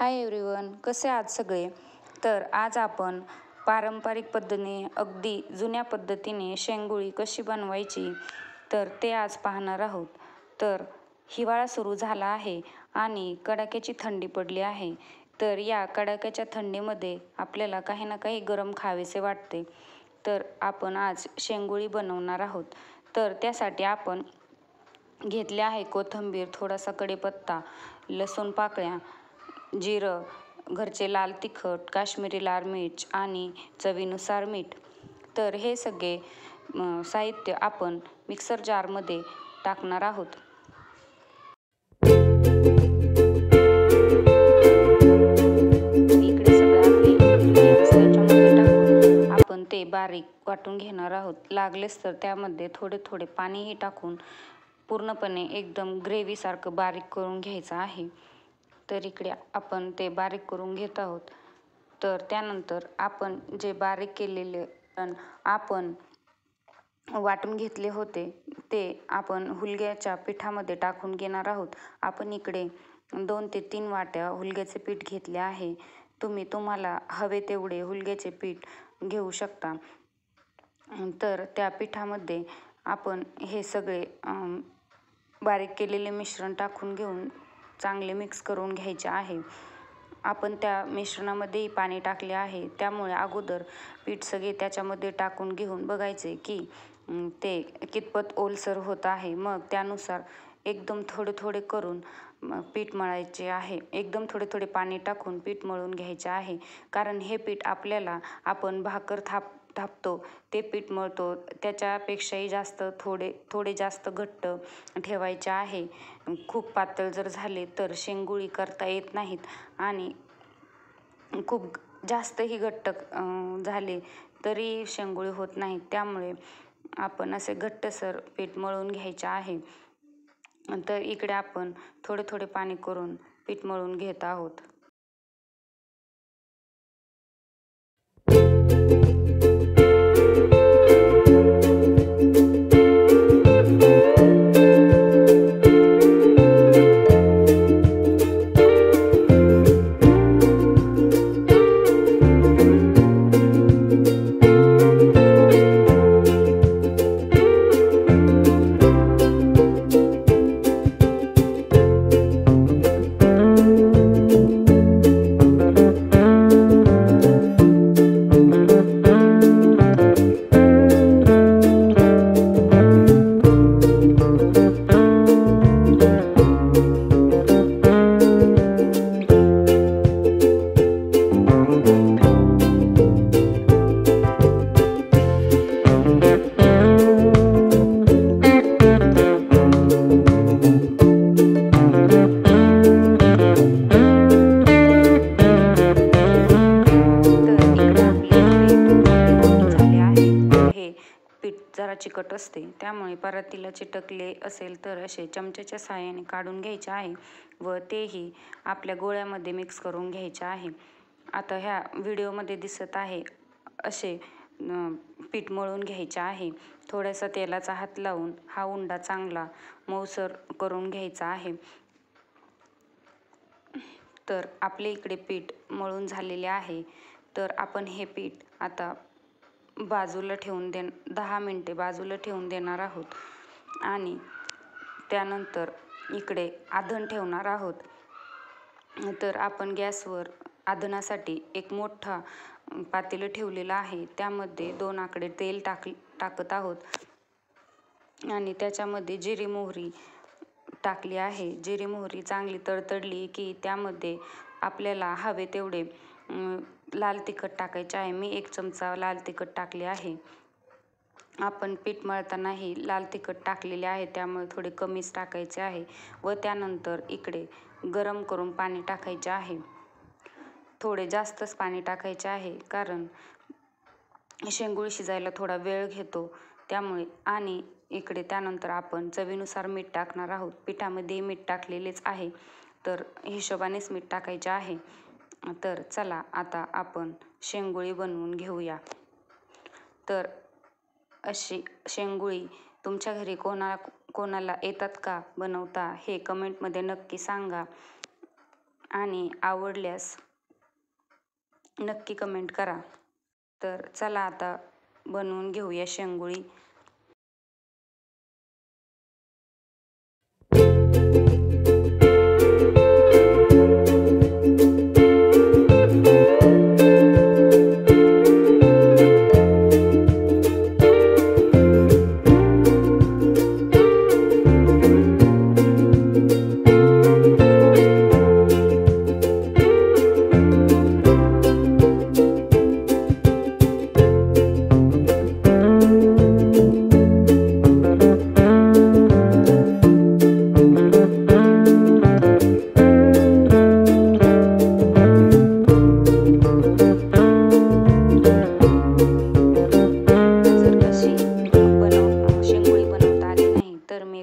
Hi everyone, कसे आहात सगळे? तर आज आपण पारंपरिक पद्धतीने अगदी जुन्या पद्धतीने शेंगुळी कशी बनवायची तर ते आज पाहणार आहोत. तर हिवाळा सुरू झाला आहे आणि कडाक्याची थंडी पडली आहे. तर या कडाक्याच्या थंडीमध्ये आपल्याला काही ना काही गरम खावेसे वाटते. तर आपण आज शेंगुळी बनवणार आहोत. तर त्यासाठी आपण घेतले आहे कोथिंबीर, थोडासा कढीपत्ता, लसूण पाकळ्या, जिरं, घरचे लाल तिखट, काश्मीरी लाल मिर्च आणि चवीनुसार मीठ. तर हे सगळे साहित्य आपण मिक्सर जारमध्ये टाकणार आहोत. इकडे सगळे आपले ingredients त्याच्यामध्ये टाकून आपण ते बारीक वाटून घेणार आहोत. लागलेच तर त्यामध्ये थोडे थोडे पाणीही टाकून पूर्णपणे एकदम ग्रेव्हीसारखं बारीक करून घ्यायचं आहे. तर इकडे आपण ते बारीक करून घेत आहोत. तर त्यानंतर आपण जे बारीक केलेले आपण वाटून घेतले होते ते आपण हुलग्याच्या पिठामध्ये टाकून घेणार आहोत. आपण इकडे 2 ते 3 वाट्या हुलग्याचे पीठ घेतले आहे. तुम्हाला हवे तेवढे हुलग्याचे पीठ घेऊ शकता. तर त्या पिठामध्ये आपण हे सगळे बारीक केलेले मिश्रण टाकून घेऊन चांगले मिक्स करून घ्यायचे आहे. आपण त्या मिश्रणामध्येही पाणी टाकले आहे, त्यामुळे अगोदर पीठ सगळे त्याच्यामध्ये टाकून घेऊन बघायचे की ते कितपत ओलसर होत आहे. मग त्यानुसार एकदम थोडे थोडे करून पीठ मळायचे आहे. एकदम थोडे थोडे पाणी टाकून पीठ मळून घ्यायचे आहे. कारण हे पीठ आपल्याला आपण भाकर थापतो ते पीठ मळतो त्याच्यापेक्षाही जास्त थोडे जास्त घट्ट ठेवायचे आहे. खूप पातळ जर झाले तर शेंगुळी करता येत नाहीत आणि खूप जास्तही घट्ट झाले तरी शेंगुळी होत नाहीत. त्यामुळे आपण असे घट्टसर पीठ मळून घ्यायचे आहे. तर इकडे आपण थोडे थोडे पाणी करून पीठ मळून घेत आहोत. जरा चिकट असते, त्यामुळे परातीला चिटकले असेल तर असे चमच्याच्या साहाय्याने काढून घ्यायचे आहे व तेही आपल्या गोळ्यामध्ये मिक्स करून घ्यायचे आहे. आता ह्या व्हिडिओमध्ये दिसत आहे असे पीठ मळून घ्यायचे आहे. थोडासा तेलाचा हात लावून हा उंडा चांगला मऊसर करून घ्यायचा आहे. तर आपले इकडे पीठ मळून झालेले आहे. तर आपण हे पीठ आता बाजूला ठेवून 10 मिनटे बाजूला ठेवून देणार आहोत आणि त्यानंतर इकडे आधण ठेवणार आहोत. तर आपण गॅसवर आधणासाठी एक मोठा पातेलं ठेवलेलं आहे. त्यामध्ये 2 आकडे तेल टाकत आहोत आणि त्याच्यामध्ये जिरी मोहरी टाकली आहे. जिरी मोहरी चांगली तडतडली की त्यामध्ये आपल्याला हवे तेवढे लाल तिखट टाकायचे आहे. मी 1 चमचा लाल तिखट टाकले आहे. आपण पीठ मळतानाही लाल तिखट टाकलेले आहे, त्यामुळे थोडे कमीच टाकायचे आहे. व त्यानंतर इकडे गरम करून पाणी टाकायचे आहे. थोडे जास्तच पाणी टाकायचे आहे कारण शेंगुळी शिजायला थोडा वेळ घेतो त्यामुळे. आणि इकडे त्यानंतर आपण चवीनुसार मीठ टाकणार आहोत. पिठामध्ये मीठ टाकलेलेच आहे, तर हिशोबानेच मीठ टाकायचे आहे. तर चला आता आपण शेंगुळी बनवून घेऊया. तर अशी शेंगुळी तुमच्या घरी कोणाला येतात का बनवता हे कमेंटमध्ये नक्की सांगा. आणि आवडल्यास नक्की कमेंट करा. तर चला आता बनवून घेऊया शेंगुळी.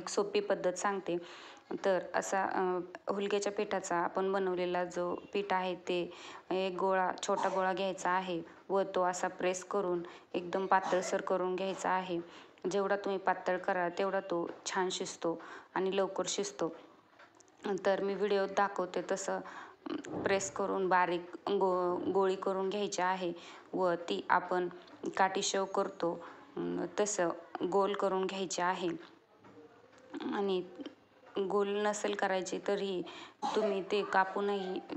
सोपी पद्धत सांगते. तर असा हुलग्याच्या पिठाचा आपण बनवलेला जो पीठ आहे ते एक छोटा गोळा घ्यायचा आहे व तो असा प्रेस करून एकदम पातळसर करून घ्यायचा आहे. जेवढा तुम्ही पातळ कराल तेवढा तो छान शिजतो आणि लवकर शिजतो. तर मी व्हिडिओत दाखवते तसं प्रेस करून बारीक गोळी करून घ्यायची आहे व ती आपण काटीशेव करतो तसं गोल करून घ्यायची आहे. आणि गोल नसेल करायची तरी तुम्ही ते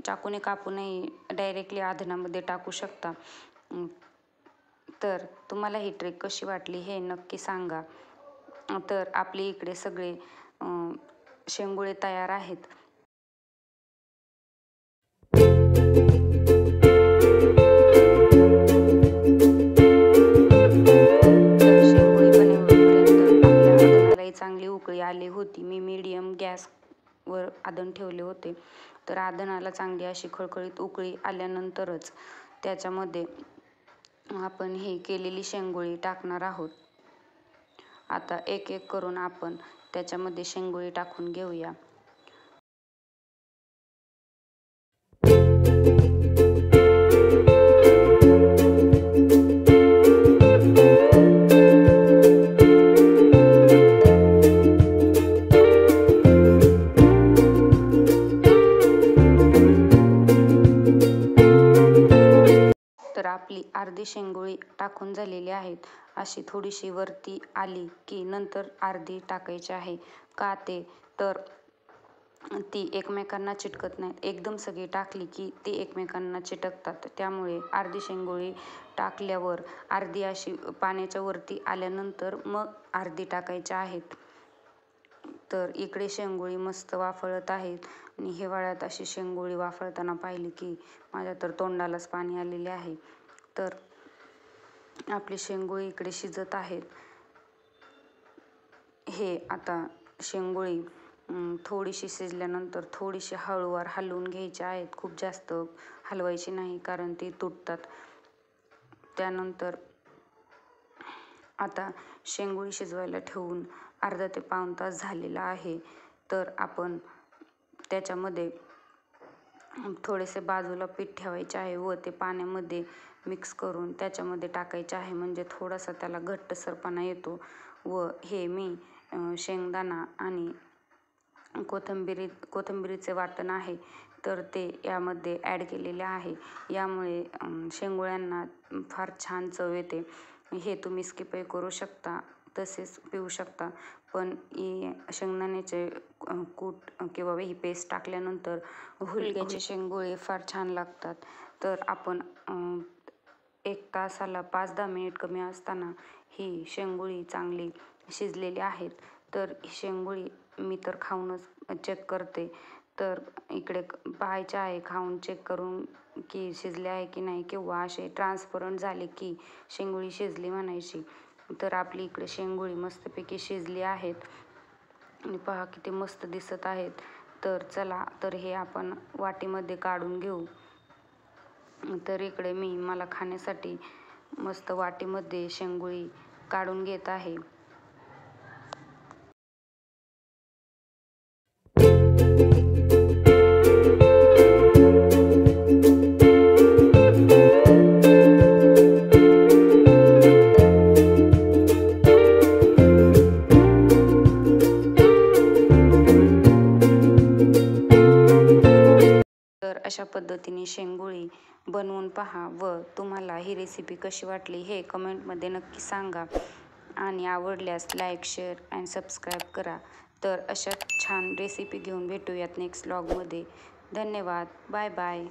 चाकूने कापूनही डायरेक्टली आधनामध्ये टाकू शकता. तर तुम्हाला ही ट्रिक कशी वाटली हे नक्की सांगा. तर आपली इकडे सगळे शेंगुळे तयार आहेत. चांगली उकळी आली होती. मी मीडियम गॅसवर आधण ठेवले होते. तर आधणाला चांगली अशी खळखळीत उकळी आल्यानंतरच त्याच्यामध्ये आपण हे केलेली शेंगुळी टाकणार आहोत. आता एक एक करून आपण त्याच्यामध्ये शेंगुळी टाकून घेऊया. तर आपली अर्धी शेंगुळी टाकून झालेली आहेत. अशी थोडीशी वरती आली की नंतर अर्धी टाकायची आहे. का ते तर ती एकमेकांना चिटकत नाहीत. एकदम सगळी टाकली की ती एकमेकांना चिटकतात. त्यामुळे अर्धी शेंगुळी टाकल्यावर अर्धी अशी पाण्याच्या वरती आल्यानंतर मग अर्धी टाकायची आहेत. तर इकडे शेंगुळी मस्त वाफळत आहेत आणि हिवाळ्यात अशी शेंगुळी वाफळताना पाहिली की माझ्या तर तोंडालाच पाणी आलेले आहे. तर आपली शेंगुळी इकडे शिजत आहेत. हे आता शेंगुळी थोडीशी शिजल्यानंतर थोडीशी हळूवार हलवून घ्यायची आहेत. खूप जास्त हलवायची नाही कारण ती तुटतात. त्यानंतर आता शेंगुळी शिजवायला ठेवून अर्धा ते पाऊण तास झालेला आहे. तर आपण त्याच्यामध्ये थोडेसे बाजूला पीठ ठेवायचे आहे व ते पाण्यामध्ये मिक्स करून त्याच्यामध्ये टाकायचे आहे. म्हणजे थोडासा त्याला घट्टसरपणा येतो. व हे मी शेंगदाणा आणि कोथिंबीरीचे वाटण आहे तर ते यामध्ये ॲड केलेले आहे. यामुळे शेंगुळ्यांना फार छान चव येते. हे तुम्ही स्किपही करू शकता, तसेच पिऊ शकता. पण शेंगदाण्याचे कूट किंवा ही पेस्ट टाकल्यानंतर हुलग्याचे शेंगुळे फार छान लागतात. तर आपण 1 तासाला 5-10 मिनिट कमी असताना ही शेंगुळी चांगली शिजलेली आहेत. तर ही शेंगुळी मी तर खाऊनच चेक करते. तर इकडे पाहायचे आहे खाऊन चेक करून की शिजले आहे की नाही, किंवा असे ट्रान्सपरंट झाले की शेंगुळी शिजली म्हणायची. तर आपली इकडे शेंगुळी मस्तपैकी शिजली आहेत आणि पहा किती मस्त दिसत आहेत. तर चला तर हे आपण वाटीमध्ये काढून घेऊ. तर इकडे मला खाण्यासाठी मस्त वाटीमध्ये शेंगुळी काढून घेत आहे. पद्धतीने शेंगुळी बनवून पहा व तुम्हाला ही रेसिपी कशी वाटली हे कमेंटमध्ये नक्की सांगा. आणि आवडल्यास लाईक, शेअर अँड सबस्क्राईब करा. तर अशा छान रेसिपी घेऊन भेटूयात नेक्स्ट व्लॉगमध्ये. धन्यवाद. Bye bye.